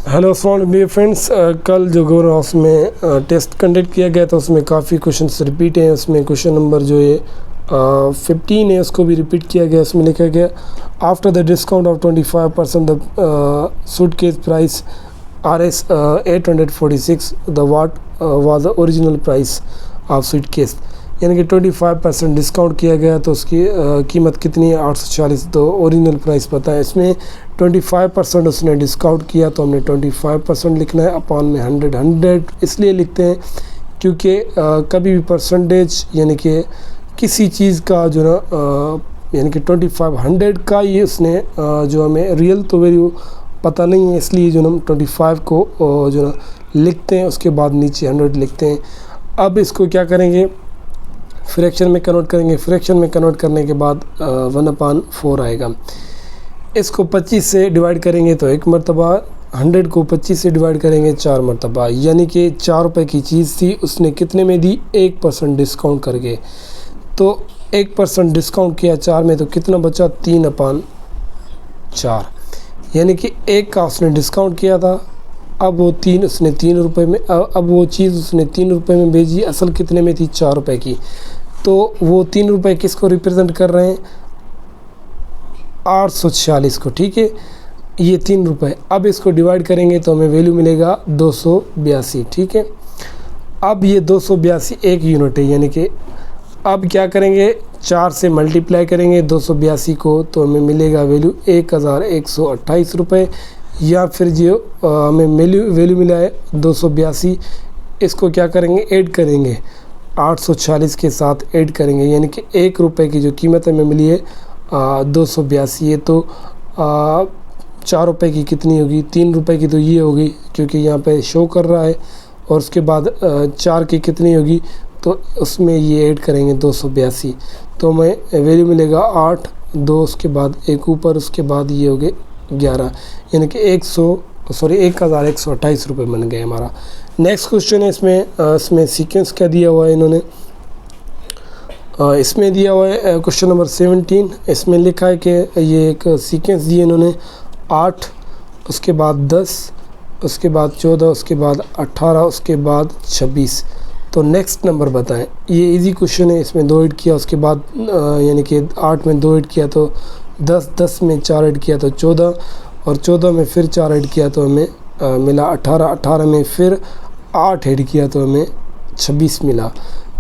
Hello अस्सलाम dear friends, कल जो गवर्नर हाउस में टेस्ट कंडक्ट किया गया था उसमें काफ़ी क्वेश्चंस रिपीट हैं। उसमें क्वेश्चन नंबर जो है 15 है, उसको भी रिपीट किया गया। उसमें लिखा गया after the discount of 25% the suit case price RS 846 the what was the original price of suit case, यानी कि 25% डिस्काउंट किया गया तो उसकी कीमत कितनी है 840। तो ओरिजिनल प्राइस पता है, इसमें 25% उसने डिस्काउंट किया तो हमने 25% लिखना है। अपॉन में 100 इसलिए लिखते हैं क्योंकि कभी भी परसेंटेज यानी कि किसी चीज़ का जो ना यानी कि 2500 का ये उसने जो हमें रियल तो वैल्यू पता नहीं है, इसलिए जो हम 25 को जो ना लिखते हैं, उसके बाद नीचे 100 लिखते हैं। अब इसको क्या करेंगे, फ्रैक्शन में कन्वर्ट करेंगे। फ्रैक्शन में कन्वर्ट करने के बाद 1/4 आएगा। इसको 25 से डिवाइड करेंगे तो एक मरतबा, 100 को 25 से डिवाइड करेंगे 4 मरतबा, यानी कि 4 रुपये की चीज़ थी, उसने कितने में दी 1% डिस्काउंट करके। तो 1% डिस्काउंट किया 4 में तो कितना बचा 3/4, यानी कि 1 का उसने डिस्काउंट किया था। अब वो 3 उसने 3 रुपये में, अब वो चीज़ उसने 3 रुपये में भेजी, असल कितने में थी 4 रुपये की। तो वो 3 रुपये किसको रिप्रेजेंट कर रहे हैं 846 को, ठीक है, ये 3 रुपये। अब इसको डिवाइड करेंगे तो हमें वैल्यू मिलेगा 282, ठीक है। अब ये 282 एक यूनिट है, यानी कि अब क्या करेंगे 4 से मल्टीप्लाई करेंगे 282 को तो हमें मिलेगा वैल्यू 1128 रुपये, या फिर जो हमें वैल्यू मिला है 282, इसको क्या करेंगे ऐड करेंगे 846 के साथ ऐड करेंगे, यानी कि 1 रुपये की जो कीमत हमें मिली है 282 है। तो 4 रुपये की कितनी होगी, 3 रुपये की तो ये होगी क्योंकि यहाँ पे शो कर रहा है, और उसके बाद 4 की कितनी होगी तो उसमें ये ऐड करेंगे 282, तो हमें वैल्यू मिलेगा 8, 2 उसके बाद 1 ऊपर, उसके बाद ये हो गए 11, यानी कि 1128 रुपये बन गए हमारा। नेक्स्ट क्वेश्चन है, इसमें सीक्वेंस क्या दिया हुआ है इन्होंने, इसमें दिया हुआ है क्वेश्चन नंबर 17। इसमें लिखा है कि ये एक सीक्वेंस दिए इन्होंने 8, उसके बाद 10, उसके बाद 14, उसके बाद 18, उसके बाद 26। तो नेक्स्ट नंबर बताएं। ये इजी क्वेश्चन है, इसमें 2 ऐड किया, उसके बाद यानी कि 8 में 2 ऐड किया तो 10, 10 में 4 ऐड किया तो 14, और 14 में फिर 4 ऐड किया तो हमें मिला 18, 18 में फिर 8 ऐड किया तो हमें 26 मिला।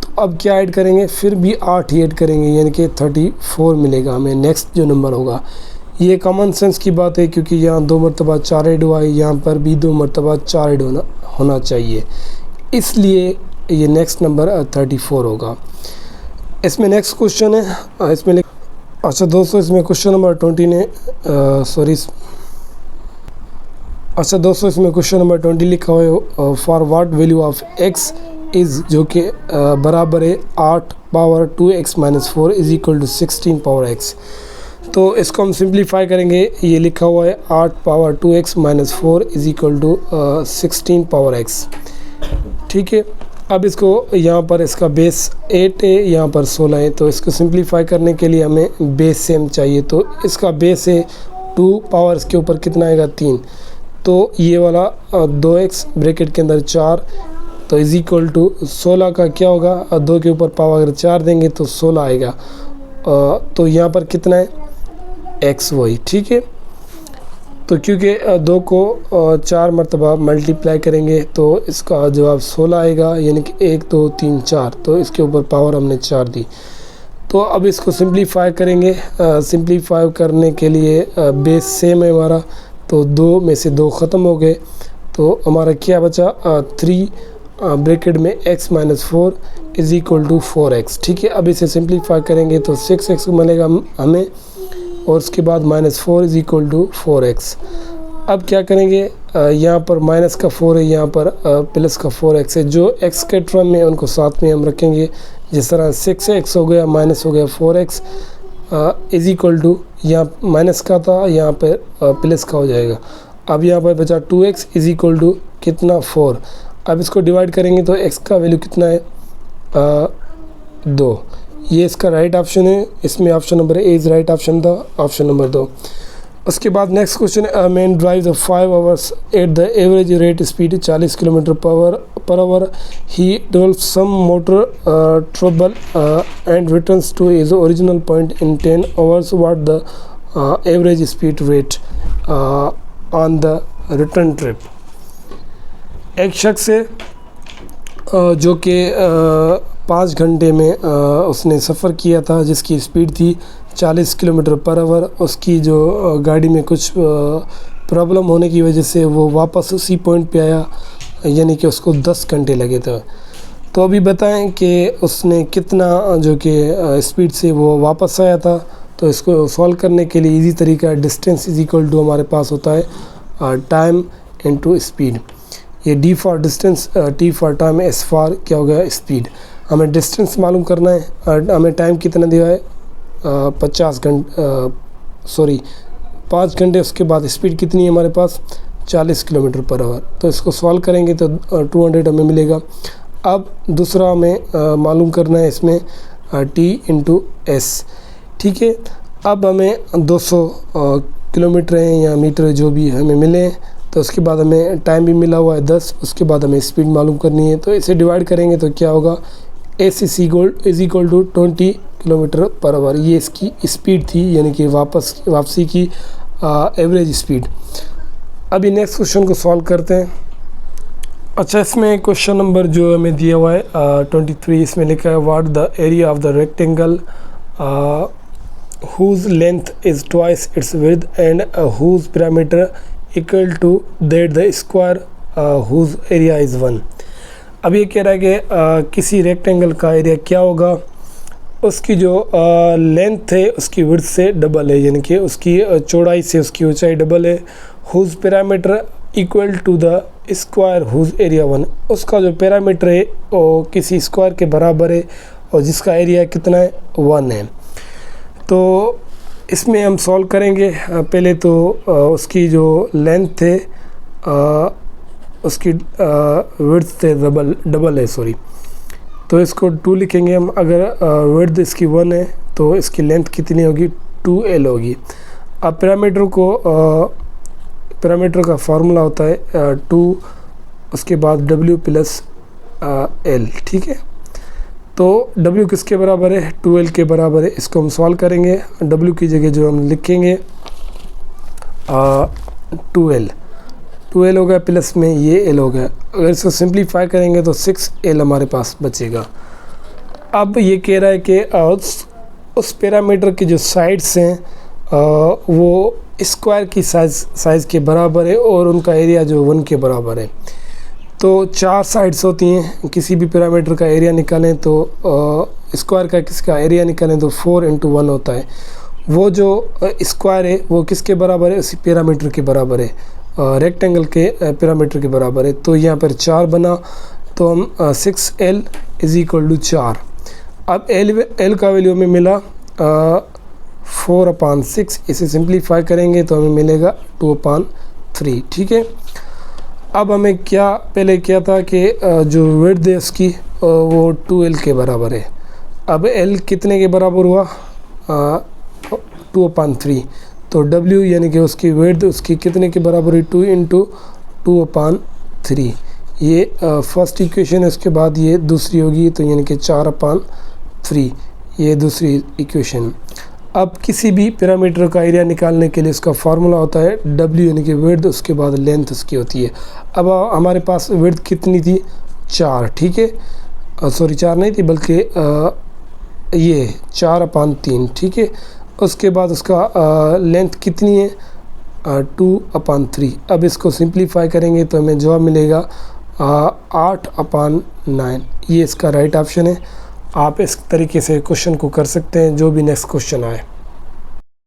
तो अब क्या ऐड करेंगे, फिर भी 8 ही ऐड करेंगे, यानी कि 34 मिलेगा हमें नेक्स्ट जो नंबर होगा। ये कॉमन सेंस की बात है क्योंकि यहाँ 2 मरतबा 4 ऐड हुआ है, यहाँ पर भी 2 मरतबा 4 ऐड होना चाहिए, इसलिए ये नेक्स्ट नंबर 34 होगा। इसमें नेक्स्ट क्वेश्चन है, इसमें अच्छा दोस्तों, इसमें क्वेश्चन नंबर 20 ने अच्छा दोस्तों, इसमें क्वेश्चन नंबर 20 लिखा हुआ है for what value of x is, जो कि बराबर है 8 power 2x - 4 is equal to 16 power x। तो इसको हम सिंप्लीफाई करेंगे, ये लिखा हुआ है 8 power 2x - 4 is equal to 16 power x, ठीक है। अब इसको यहाँ पर इसका बेस 8 है, यहाँ पर 16 है, तो इसको सिंप्लीफाई करने के लिए हमें बेस सेम चाहिए। तो इसका बेस है 2 पावर, इसके ऊपर कितना आएगा 3, तो ये वाला 2x ब्रैकेट के अंदर 4 तो इज इक्वल टू 16 का क्या होगा, 2 के ऊपर पावर अगर 4 देंगे तो 16 आएगा। तो यहाँ पर कितना है x वही, ठीक है। तो क्योंकि 2 को 4 मरतबा मल्टीप्लाई करेंगे तो इसका जवाब 16 आएगा, यानी कि 1 2 3 4, तो इसके ऊपर पावर हमने 4 दी। तो अब इसको सिंप्लीफाई करेंगे, सिंप्लीफाई करने के लिए बेस सेम है हमारा, तो 2 में से 2 ख़त्म हो गए, तो हमारा क्या बचा 3 ब्रैकेट में x - 4 is equal to 4x, ठीक है। अब इसे सिंप्लीफाई करेंगे तो 6x मिलेगा हमें, और उसके बाद -4 इज इक्वल टू 4x। अब क्या करेंगे, यहाँ पर माइनस का 4 है, यहाँ पर प्लस का 4x है, जो x के टर्म में उनको साथ में हम रखेंगे। जिस तरह 6x हो गया माइनस हो गया 4x इज इक्वल टू, यहाँ माइनस का था यहाँ पर प्लस का हो जाएगा। अब यहाँ पर बचा 2x इज इक्वल टू कितना 4। अब इसको डिवाइड करेंगे तो x का वैल्यू कितना है 2, ये इसका राइट ऑप्शन है। इसमें option number A is right option था, ऑप्शन नंबर 2। उसके बाद next question, man drive 5 hours at the average rate speed 40 kilometre per hour, he develop some motor trouble and returns to his original point in 10 hours, what the average speed rate on the return trip. एक शख्स है जो कि 5 घंटे में उसने सफ़र किया था, जिसकी स्पीड थी 40 किलोमीटर पर आवर। उसकी जो गाड़ी में कुछ प्रॉब्लम होने की वजह से वो वापस उसी पॉइंट पे आया, यानी कि उसको 10 घंटे लगे थे। तो अभी बताएं कि उसने कितना जो कि स्पीड से वो वापस आया था। तो इसको सॉल्व करने के लिए इजी तरीका है, डिस्टेंस इज इक्वल टू हमारे पास होता है टाइम इनटू स्पीड। ये D for distance, T for time, S for क्या हो गया स्पीड। हमें डिस्टेंस मालूम करना है, हमें टाइम कितना दिया है 5 घंटे। उसके बाद स्पीड कितनी है हमारे पास 40 किलोमीटर पर आवर। तो इसको सॉल्व करेंगे तो 200 हमें मिलेगा। अब दूसरा हमें मालूम करना है इसमें टी इंटू एस, ठीक है। अब हमें 200 किलोमीटर हैं या मीटर जो भी हमें मिले, तो उसके बाद हमें टाइम भी मिला हुआ है 10, उसके बाद हमें स्पीड मालूम करनी है। तो इसे डिवाइड करेंगे तो क्या होगा, S is equal to 20 kilometre per hour. ये इसकी स्पीड थी, यानी कि वापसी की एवरेज स्पीड। अभी नेक्स्ट क्वेश्चन को सॉल्व करते हैं। अच्छा, इसमें क्वेश्चन नंबर जो हमें दिया हुआ है 23, इसमें लिखा है what the area of the rectangle whose length is twice its width and whose perimeter equal to that the square whose area is 1। अब ये कह रहा है कि किसी रेक्टेंगल का एरिया क्या होगा, उसकी जो लेंथ है उसकी विड्थ से डबल है, यानी कि उसकी चौड़ाई से उसकी ऊंचाई डबल है। whose perimeter equal to the square whose area 1, उसका जो पैरामीटर है वो किसी स्क्वायर के बराबर है और जिसका एरिया कितना है 1 है। तो इसमें हम सॉल्व करेंगे। पहले तो उसकी जो लेंथ है उसकी विड्थ से डबल है, सॉरी। तो इसको 2 लिखेंगे हम। अगर विड्थ इसकी 1 है तो इसकी लेंथ कितनी होगी 2L होगी। अब पैरामीटर का फार्मूला होता है 2 उसके बाद W प्लस L, ठीक है। तो W किसके बराबर है 2L के बराबर है। इसको हम सॉल्व करेंगे। W की जगह जो हम लिखेंगे 2L हो गया, प्लस में ये L हो गया। अगर इसको सिंप्लीफाई करेंगे तो 6L हमारे पास बचेगा। अब ये कह रहा है कि उस पैरामीटर की जो साइड्स हैं वो स्क्वायर की साइज़ के बराबर है और उनका एरिया जो 1 के बराबर है। तो 4 साइड्स होती हैं, किसी भी पैरामीटर का एरिया निकालें तो स्क्वायर का किसका एरिया निकालें तो 4 × 1 होता है। वो जो स्क्वायर है वो किसके बराबर है, उसी पैरामीटर के बराबर है, रेक्टेंगल के पैरामीटर के बराबर है। तो यहाँ पर 4 बना, तो हम 6L इज इक्वल टू 4। अब L का वैल्यू हमें मिला 4/6। इसे सिंप्लीफाई करेंगे तो हमें मिलेगा 2/3, ठीक है। अब हमें पहले क्या था कि जो विड्थ है उसकी वो 2L के बराबर है। अब L कितने के बराबर हुआ 2/3। तो W यानी कि उसकी विड्थ उसकी कितने के बराबर है 2 × 2/3। ये फर्स्ट इक्वेशन है। उसके बाद ये दूसरी होगी, तो यानी कि 4/3 ये दूसरी इक्वेशन। अब किसी भी पैरामीटर का एरिया निकालने के लिए उसका फार्मूला होता है W यानी कि विड्थ, उसके बाद लेंथ उसकी होती है। अब हमारे पास विड्थ कितनी थी 4, ठीक है। सॉरी 4 नहीं थी बल्कि ये 4/3, ठीक है। उसके बाद उसका लेंथ कितनी है 2/3। अब इसको सिंप्लीफाई करेंगे तो हमें जवाब मिलेगा 8/9। ये इसका राइट ऑप्शन है। आप इस तरीके से क्वेश्चन को कर सकते हैं जो भी नेक्स्ट क्वेश्चन आए।